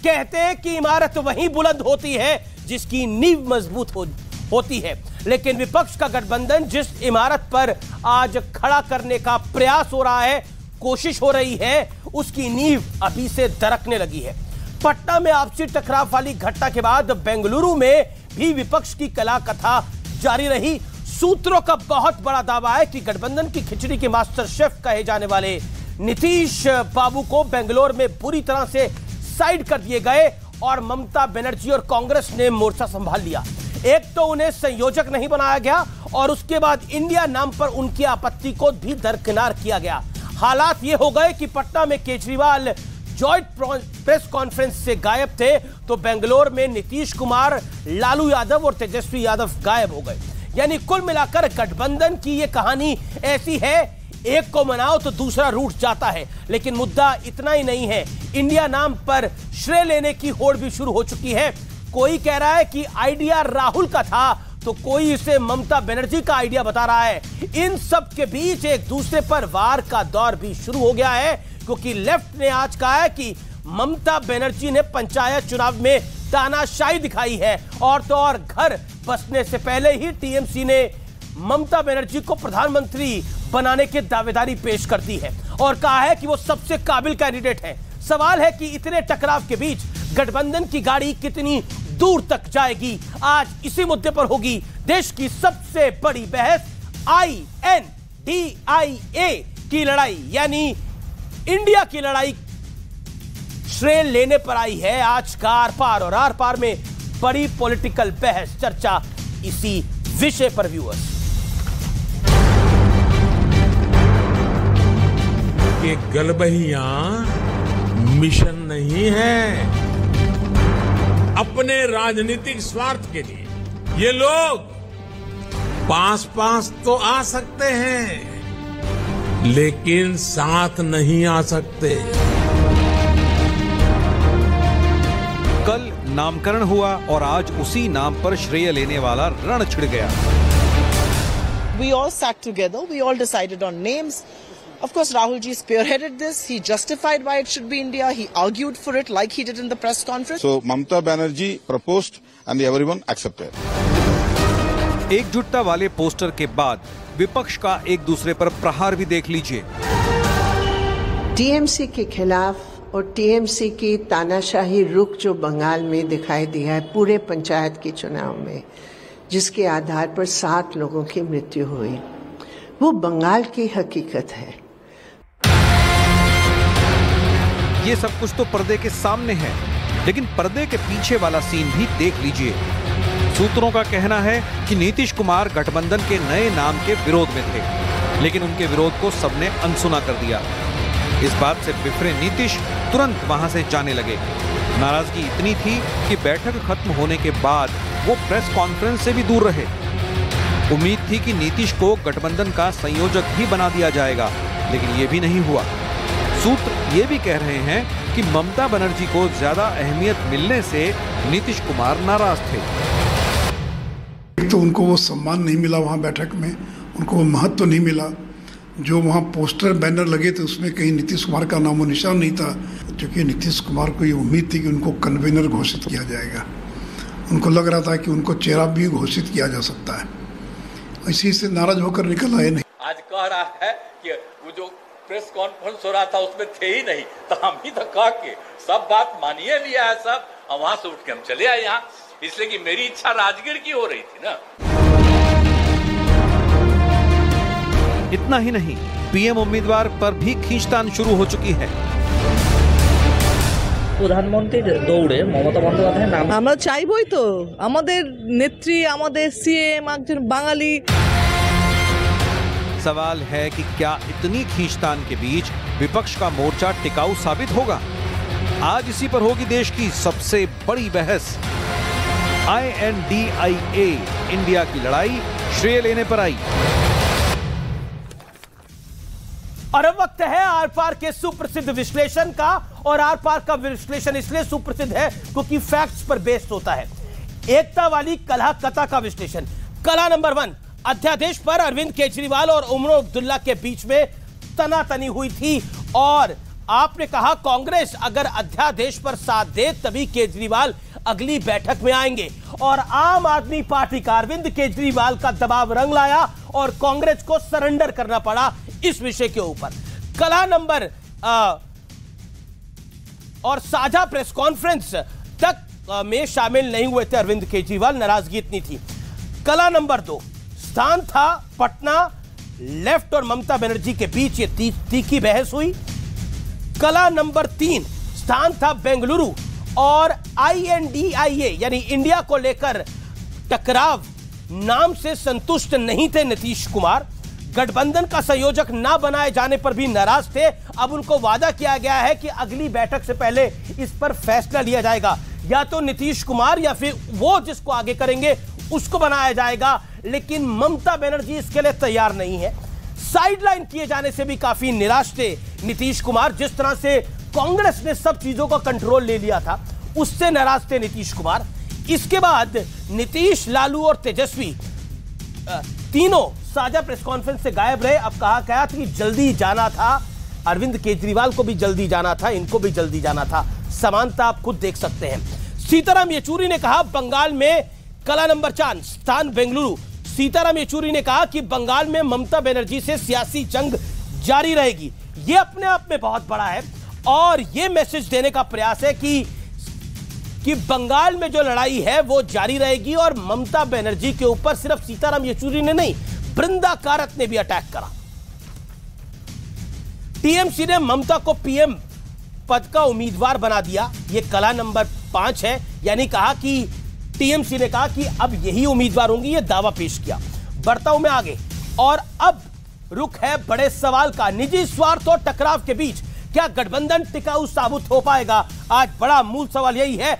कहते हैं कि इमारत वहीं बुलंद होती है जिसकी नींव मजबूत होती है, लेकिन विपक्ष का गठबंधन जिस इमारत पर आज खड़ा करने का प्रयास हो रहा है, कोशिश हो रही है, उसकी नींव अभी से दरकने लगी है। पटना में आपसी टकराव वाली घटना के बाद बेंगलुरु में भी विपक्ष की कला कथा जारी रही। सूत्रों का बहुत बड़ा दावा है कि गठबंधन की खिचड़ी के मास्टर शेफ कहे जाने वाले नीतीश बाबू को बेंगलुरु में बुरी तरह से साइड कर दिए गए और ममता बनर्जी और कांग्रेस ने मोर्चा संभाल लिया। एक तो उन्हें संयोजक नहीं बनाया गया और उसके बाद इंडिया नाम पर उनकी आपत्ति को भी दरकिनार किया गया। हालात ये हो गए कि पटना में केजरीवाल जॉइंट प्रेस कॉन्फ्रेंस से गायब थे, तो बेंगलुरु में नीतीश कुमार, लालू यादव और तेजस्वी यादव गायब हो गए। यानी कुल मिलाकर गठबंधन की ये कहानी ऐसी है, एक को मनाओ तो दूसरा रूठ जाता है। लेकिन मुद्दा इतना ही नहीं है, इंडिया नाम पर श्रेय लेने की होड़ भी शुरू हो चुकी है। कोई कह रहा है कि आइडिया राहुल का था, तो कोई इसे ममता बनर्जी का आइडिया बता रहा है। इन सब के बीच एक दूसरे पर वार का दौर भी शुरू हो गया है, क्योंकि लेफ्ट ने आज कहा है कि ममता बनर्जी ने पंचायत चुनाव में तानाशाही दिखाई है, और तो और घर बसने से पहले ही टीएमसी ने ममता बनर्जी को प्रधानमंत्री बनाने की दावेदारी पेश कर दी है और कहा है कि वो सबसे काबिल कैंडिडेट है। सवाल है कि इतने टकराव के बीच गठबंधन की गाड़ी कितनी दूर तक जाएगी। आज इसी मुद्दे पर होगी देश की सबसे बड़ी बहस। INDIA की लड़ाई यानी इंडिया की लड़ाई श्रेय लेने पर आई है आज का आर पार, और आर पार में बड़ी पॉलिटिकल बहस चर्चा इसी विषय पर। व्यूअर्स, ये गलबहियां मिशन नहीं है, अपने राजनीतिक स्वार्थ के लिए ये लोग पास तो आ सकते हैं, लेकिन साथ नहीं आ सकते। कल नामकरण हुआ और आज उसी नाम पर श्रेय लेने वाला रण छिड़ गया। We all sat together. We all decided on names. Of course, Rahul ji spearheaded this. He justified why it should be India. He argued for it like he did in the press conference. So, Mamata Banerjee proposed and everyone accepted. एकजुटता वाले poster के बाद विपक्ष का एक दूसरे पर प्रहार भी देख लीजिए। टीएमसी के खिलाफ और टीएमसी की तानाशाही रुख जो बंगाल में दिखाई दिया है पूरे पंचायत के चुनाव में, जिसके आधार पर 7 लोगों की मृत्यु हुई, वो बंगाल की हकीकत है। ये सब कुछ तो पर्दे के सामने है, लेकिन पर्दे के पीछे वाला सीन भी देख लीजिए। सूत्रों का कहना है कि नीतीश कुमार गठबंधन के नए नाम के विरोध में थे, लेकिन उनके विरोध को सबने अनसुना कर दिया। इस बात से बिफरे नीतीश तुरंत वहां से जाने लगे। नाराजगी इतनी थी कि बैठक खत्म होने के बाद वो प्रेस कॉन्फ्रेंस से भी दूर रहे। उम्मीद थी कि नीतीश को गठबंधन का संयोजक भी बना दिया जाएगा, लेकिन ये भी नहीं हुआ। सूत्र ये भी कह रहे हैं कि ममता बनर्जी को ज्यादा अहमियत मिलने से नीतीश कुमार नाराज थे। तो उनको वो सम्मान नहीं मिला, वहाँ बैठक में उनको वो महत्व नहीं मिला। जो वहाँ पोस्टर बैनर लगे थे उसमें कहीं नीतीश कुमार का नामो निशान नहीं था, क्योंकि नीतीश कुमार को ये उम्मीद थी कि उनको कन्वीनर घोषित किया जाएगा। उनको लग रहा था कि उनको चेहरा भी घोषित किया जा सकता है, इसी से नाराज होकर निकल आए। नहीं, आज कह रहा है कि वो जो प्रेस कॉन्फ्रेंस हो रहा था उसमें थे ही नहीं, तो हम ही तो कह के सब बात मानिए लिया है सब, और वहां से उठ के हम चले आए यहाँ, इसलिए कि मेरी इच्छा राजगीर की हो रही थी ना। इतना ही नहीं, पीएम उम्मीदवार पर भी खींचतान शुरू हो चुकी है। প্রধানমন্ত্রীর দৌড়ে মমতা বন্দ্যোপাধ্যায়ের নাম আমরা চাইবই তো, আমাদের নেত্রী, আমাদের सीएम একজন বাঙালি। सवाल है कि क्या इतनी खींचतान के बीच विपक्ष का मोर्चा टिकाऊ साबित होगा? आज इसी पर होगी देश की सबसे बड़ी बहस। INDIA इंडिया की लड़ाई श्रेय लेने पर आई। और अब वक्त है आर पार के सुप्रसिद्ध विश्लेषण का, और आर पार का विश्लेषण इसलिए सुप्रसिद्ध है क्योंकि फैक्ट्स पर बेस्ड होता है। एकता वाली कलह कथा का विश्लेषण। कला नंबर 1, अध्यादेश पर अरविंद केजरीवाल और उमर अब्दुल्ला के बीच में तनातनी हुई थी, और आपने कहा कांग्रेस अगर अध्यादेश पर साथ दे तभी केजरीवाल अगली बैठक में आएंगे, और आम आदमी पार्टी का अरविंद केजरीवाल का दबाव रंग लाया और कांग्रेस को सरेंडर करना पड़ा इस विषय के ऊपर। कला नंबर और साझा प्रेस कॉन्फ्रेंस तक में शामिल नहीं हुए थे अरविंद केजरीवाल, नाराजगी इतनी थी। कला नंबर 2 स्थान था पटना, लेफ्ट और ममता बनर्जी के बीच ये तीखी बहस हुई। कला नंबर 3 स्थान था बेंगलुरु और INDIA यानी इंडिया को लेकर टकराव, नाम से संतुष्ट नहीं थे नीतीश कुमार। गठबंधन का संयोजक ना बनाए जाने पर भी नाराज थे। अब उनको वादा किया गया है कि अगली बैठक से पहले इस पर फैसला लिया जाएगा, या तो नीतीश कुमार या फिर वो जिसको आगे करेंगे उसको बनाया जाएगा, लेकिन ममता बनर्जी इसके लिए तैयार नहीं है। साइडलाइन किए जाने से भी काफी निराश थे नीतीश कुमार। जिस तरह से कांग्रेस ने सब चीजों का कंट्रोल ले लिया था उससे नाराज थे नीतीश कुमार। इसके बाद नीतीश, लालू और तेजस्वी तीनों साझा प्रेस कॉन्फ्रेंस से गायब रहे। अब कहा गया था कि जल्दी जाना था, अरविंद केजरीवाल को भी जल्दी जाना था, इनको भी जल्दी जाना था। समानता आप खुद देख सकते हैं। सीताराम येचुरी ने कहा बंगाल में कला नंबर 4 स्थान बेंगलुरु। सीताराम येचुरी ने कहा कि बंगाल में ममता बनर्जी से सियासी जंग जारी रहेगी। यह अपने आप में बहुत बड़ा है और यह मैसेज देने का प्रयास है कि बंगाल में जो लड़ाई है वो जारी रहेगी। और ममता बनर्जी के ऊपर सिर्फ सीताराम येचुरी ने नहीं, बृंदा कारत ने भी अटैक करा। टीएमसी ने ममता को पीएम पद का उम्मीदवार बना दिया। यह कला नंबर 5 है, यानी कहा कि टीएमसी ने कहा कि अब यही उम्मीदवार होंगे, यह दावा पेश किया। बढ़ता हूं मैं आगे, और अब रुख है बड़े सवाल का। निजी स्वार्थ और टकराव के बीच क्या गठबंधन टिकाऊ साबित हो पाएगा? आज बड़ा मूल सवाल यही है।